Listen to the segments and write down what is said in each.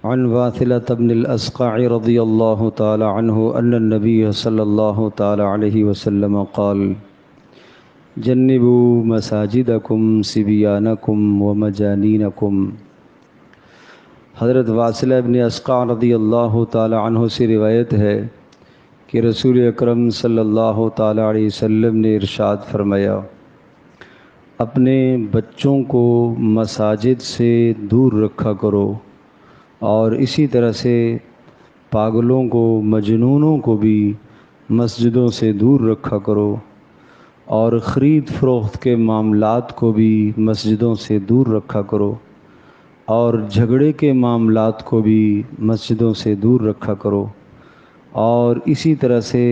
عن واثلة بن الأسقع رضي الله تعالى عنه أن النبي صلى الله تعالى عليه وسلم قال جنبوا مساجدكم صبيانكم ومجانينكم۔ حضرت واثلہ بن اسقع رضی اللہ تعالی عنہ سے روایت ہے کہ رسول اکرم صلی اللہ تعالی علیہ وسلم نے ارشاد فرمایا، اپنے بچوں کو مساجد سے دور رکھا کرو، اور اسی طرح سے پاگلوں کو، مجنونوں کو بھی مسجدوں سے دور رکھا کرو، اور خرید فروخت کے معاملات کو بھی مسجدوں سے دور رکھا کرو، اور جھگڑے کے معاملات کو بھی مسجدوں سے دور رکھا کرو، اور اسی طرح سے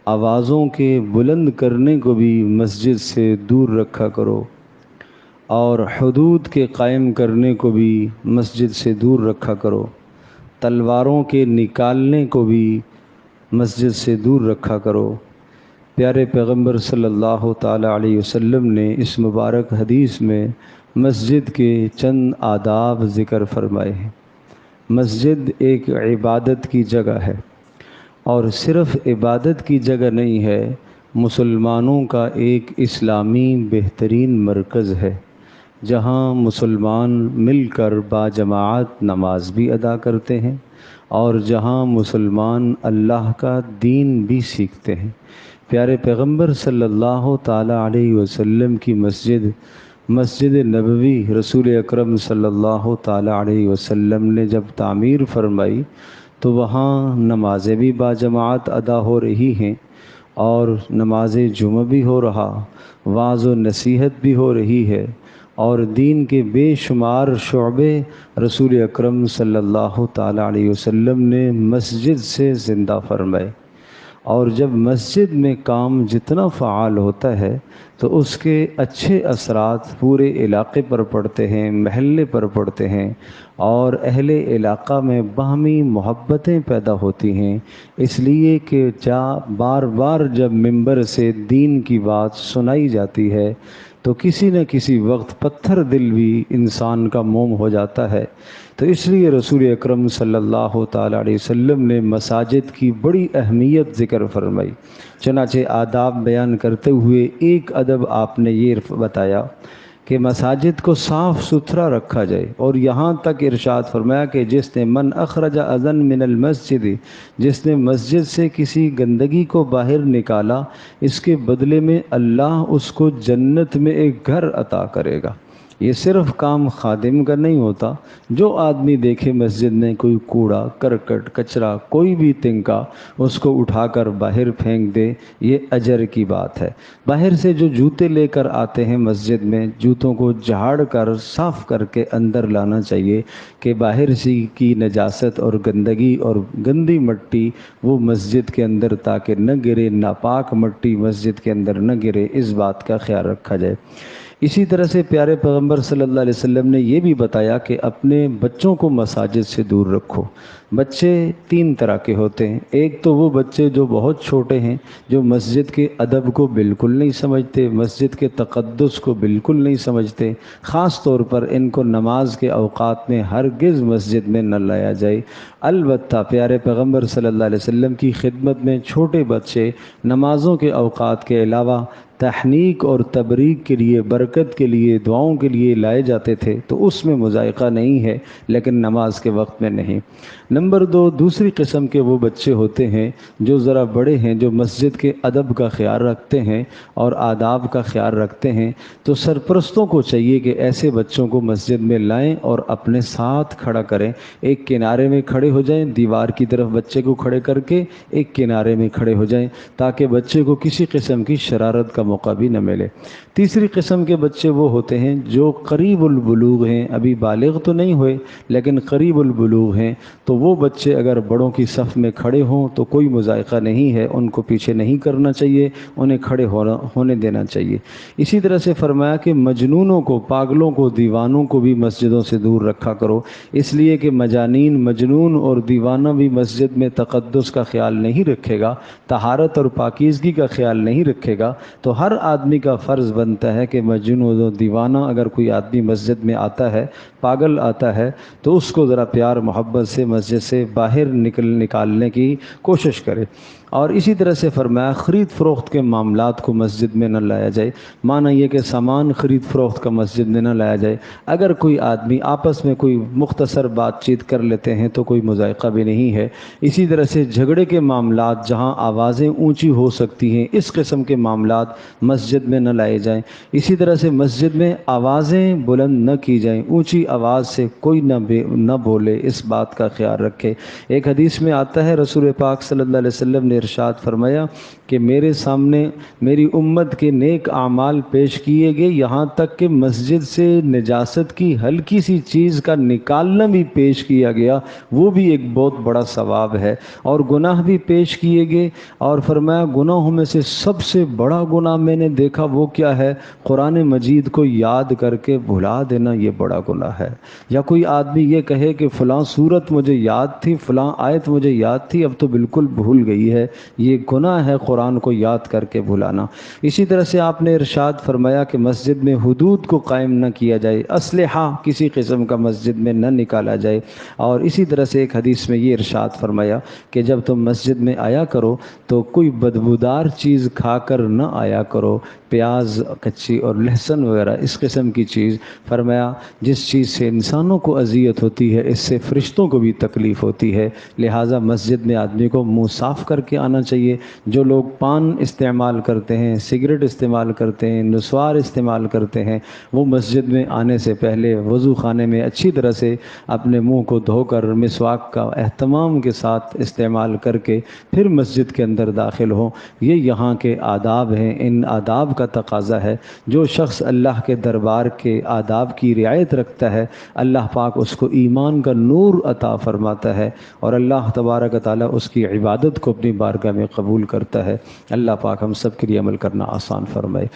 آوازوں کے بلند کرنے کو بھی مسجد سے دور رکھا کرو، اور حدود کے قائم کرنے کو بھی مسجد سے دور رکھا کرو، تلواروں کے نکالنے کو بھی مسجد سے دور رکھا کرو۔ پیارے پیغمبر صلی اللہ تعالی علیہ وسلم نے اس مبارک حدیث میں مسجد کے چند آداب ذکر فرمائے ہیں۔ مسجد ایک عبادت کی جگہ ہے، اور صرف عبادت کی جگہ نہیں ہے، مسلمانوں کا ایک اسلامی بہترین مرکز ہے، جہاں مسلمان مل کر باجماعت نماز بھی ادا کرتے ہیں، اور جہاں مسلمان اللہ کا دین بھی سیکھتے ہیں۔ پیارے پیغمبر صلی اللہ تعالی علیہ وسلم کی مسجد نبوی رسول اکرم صلی اللہ تعالی علیہ وسلم نے جب تعمیر فرمائی تو وہاں نمازیں بھی باجماعت ادا ہو رہی ہیں، اور نماز جمعہ بھی ہو رہا، وعظ و نصیحت بھی ہو رہی ہے، اور دین کے بے شمار شعبے رسول اکرم صلی اللہ تعالی علیہ وسلم نے مسجد سے زندہ فرمائے۔ اور جب مسجد میں کام جتنا فعال ہوتا ہے تو اس کے اچھے اثرات پورے علاقے پر پڑتے ہیں، محلے پر پڑتے ہیں، اور اہل علاقہ میں باہمی محبتیں پیدا ہوتی ہیں، اس لیے کہ بار بار جب ممبر سے دین کی بات سنائی جاتی ہے تو کسی نہ کسی وقت پتھر دل بھی انسان کا موم ہو جاتا ہے۔ تو اس لیے رسول اکرم صلی اللہ تعالی علیہ وسلم نے مساجد کی بڑی اہمیت ذکر فرمائی۔ چنانچہ آداب بیان کرتے ہوئے ایک ادب آپ نے یہ بتایا کہ مساجد کو صاف ستھرا رکھا جائے، اور یہاں تک ارشاد فرمایا کہ جس نے من اخرج اذن من المسجد، جس نے مسجد سے کسی گندگی کو باہر نکالا، اس کے بدلے میں اللہ اس کو جنت میں ایک گھر عطا کرے گا۔ یہ صرف کام خادم کا نہیں ہوتا، جو آدمی دیکھے مسجد میں کوئی کوڑا کرکٹ کچرا کوئی بھی تنکا اس کو اٹھا کر باہر پھینک دے، یہ اجر کی بات ہے۔ باہر سے جو جوتے لے کر آتے ہیں مسجد میں، جوتوں کو جھاڑ کر صاف کر کے اندر لانا چاہیے، کہ باہر سے کی نجاست اور گندگی اور گندی مٹی وہ مسجد کے اندر تاکہ نہ گرے، ناپاک مٹی مسجد کے اندر نہ گرے، اس بات کا خیال رکھا جائے۔ اسی طرح سے پیارے پیغمبر صلی اللہ علیہ وسلم نے یہ بھی بتایا کہ اپنے بچوں کو مساجد سے دور رکھو۔ بچے تین طرح کے ہوتے ہیں، ایک تو وہ بچے جو بہت چھوٹے ہیں، جو مسجد کے ادب کو بالکل نہیں سمجھتے، مسجد کے تقدس کو بالکل نہیں سمجھتے، خاص طور پر ان کو نماز کے اوقات میں ہرگز مسجد میں نہ لایا جائے۔ البتہ پیارے پیغمبر صلی اللہ علیہ وسلم کی خدمت میں چھوٹے بچے نمازوں کے اوقات کے علاوہ تحنیک اور تبریک کے لیے، برکت کے لیے، دعاؤں کے لیے لائے جاتے تھے، تو اس میں مذائقہ نہیں ہے، لیکن نماز کے وقت میں نہیں۔ نمبر دو، دوسری قسم کے وہ بچے ہوتے ہیں جو ذرا بڑے ہیں، جو مسجد کے ادب کا خیال رکھتے ہیں اور آداب کا خیال رکھتے ہیں، تو سرپرستوں کو چاہیے کہ ایسے بچوں کو مسجد میں لائیں اور اپنے ساتھ کھڑا کریں، ایک کنارے میں کھڑے ہو جائیں، دیوار کی طرف بچے کو کھڑے کر کے ایک کنارے میں کھڑے ہو جائیں، تاکہ بچے کو کسی قسم کی شرارت کا موقع بھی نہ ملے۔ تیسری قسم کے بچے وہ ہوتے ہیں جو قریب البلوغ ہیں، ابھی بالغ تو نہیں ہوئے لیکن قریب البلوغ ہیں، تو وہ بچے اگر بڑوں کی صف میں کھڑے ہوں تو کوئی مذائقہ نہیں ہے، ان کو پیچھے نہیں کرنا چاہیے، انہیں کھڑے ہونے دینا چاہیے۔ اسی طرح سے فرمایا کہ مجنونوں کو، پاگلوں کو، دیوانوں کو بھی مسجدوں سے دور رکھا کرو، اس لیے کہ مجانین، مجنون اور دیوانہ بھی مسجد میں تقدس کا خیال نہیں رکھے گا، طہارت اور پاکیزگی کا خیال نہیں رکھے گا، تو تو ہر آدمی کا فرض بنتا ہے کہ مجنون و دیوانہ اگر کوئی آدمی مسجد میں آتا ہے، پاگل آتا ہے، تو اس کو ذرا پیار محبت سے مسجد سے باہر نکالنے کی کوشش کرے۔ اور اسی طرح سے فرمایا خرید فروخت کے معاملات کو مسجد میں نہ لایا جائے، معنی یہ کہ سامان خرید فروخت کا مسجد میں نہ لایا جائے۔ اگر کوئی آدمی آپس میں کوئی مختصر بات چیت کر لیتے ہیں تو کوئی مذائقہ بھی نہیں ہے۔ اسی طرح سے جھگڑے کے معاملات جہاں آوازیں اونچی ہو سکتی ہیں، اس قسم کے معاملات مسجد میں نہ لائے جائیں۔ اسی طرح سے مسجد میں آوازیں بلند نہ کی جائیں، اونچی آواز سے کوئی نہ بولے، اس بات کا خیال رکھے۔ ایک حدیث میں آتا ہے رسول پاک صلی اللہ علیہ وسلم نے ارشاد فرمایا کہ میرے سامنے میری امت کے نیک اعمال پیش کیے گئے، یہاں تک کہ مسجد سے نجاست کی ہلکی سی چیز کا نکالنا بھی پیش کیا گیا، وہ بھی ایک بہت بڑا ثواب ہے۔ اور گناہ بھی پیش کیے گئے، اور فرمایا گناہوں میں سے سب سے بڑا گناہ میں نے دیکھا وہ کیا ہے؟ قرآن مجید کو یاد کر کے بھلا دینا، یہ بڑا گناہ ہے۔ یا کوئی آدمی یہ کہے کہ فلاں صورت مجھے یاد تھی، فلاں آیت مجھے یاد تھی، اب تو بالکل بھول گئی ہے، یہ گناہ ہے قرآن کو یاد کر کے بھلانا۔ اسی طرح سے آپ نے ارشاد فرمایا کہ مسجد میں حدود کو قائم نہ کیا جائے، اسلحہ کسی قسم کا مسجد میں نہ نکالا جائے۔ اور اسی طرح سے ایک حدیث میں یہ ارشاد فرمایا کہ جب تم مسجد میں آیا کرو تو کوئی بدبودار چیز کھا کر نہ آیا کرو، پیاز کچی اور لہسن وغیرہ اس قسم کی چیز۔ فرمایا جس چیز سے انسانوں کو اذیت ہوتی ہے اس سے فرشتوں کو بھی تکلیف ہوتی ہے، لہٰذا مسجد میں آدمی کو منہ صاف کر کے آنا چاہیے۔ جو لوگ پان استعمال کرتے ہیں، سگریٹ استعمال کرتے ہیں، نسوار استعمال کرتے ہیں، وہ مسجد میں آنے سے پہلے وضو خانے میں اچھی طرح سے اپنے منہ کو دھو کر مسواک کا اہتمام کے ساتھ استعمال کر کے پھر مسجد کے اندر داخل ہوں۔ یہ یہاں کے آداب ہیں، ان آداب کا تقاضا ہے۔ جو شخص اللہ کے دربار کے آداب کی رعایت رکھتا ہے، اللہ پاک اس کو ایمان کا نور عطا فرماتا ہے، اور اللہ تبارک و تعالیٰ اس کی عبادت کو اپنی بارگاہ میں قبول کرتا ہے۔ اللہ پاک ہم سب کے لیے عمل کرنا آسان فرمائے۔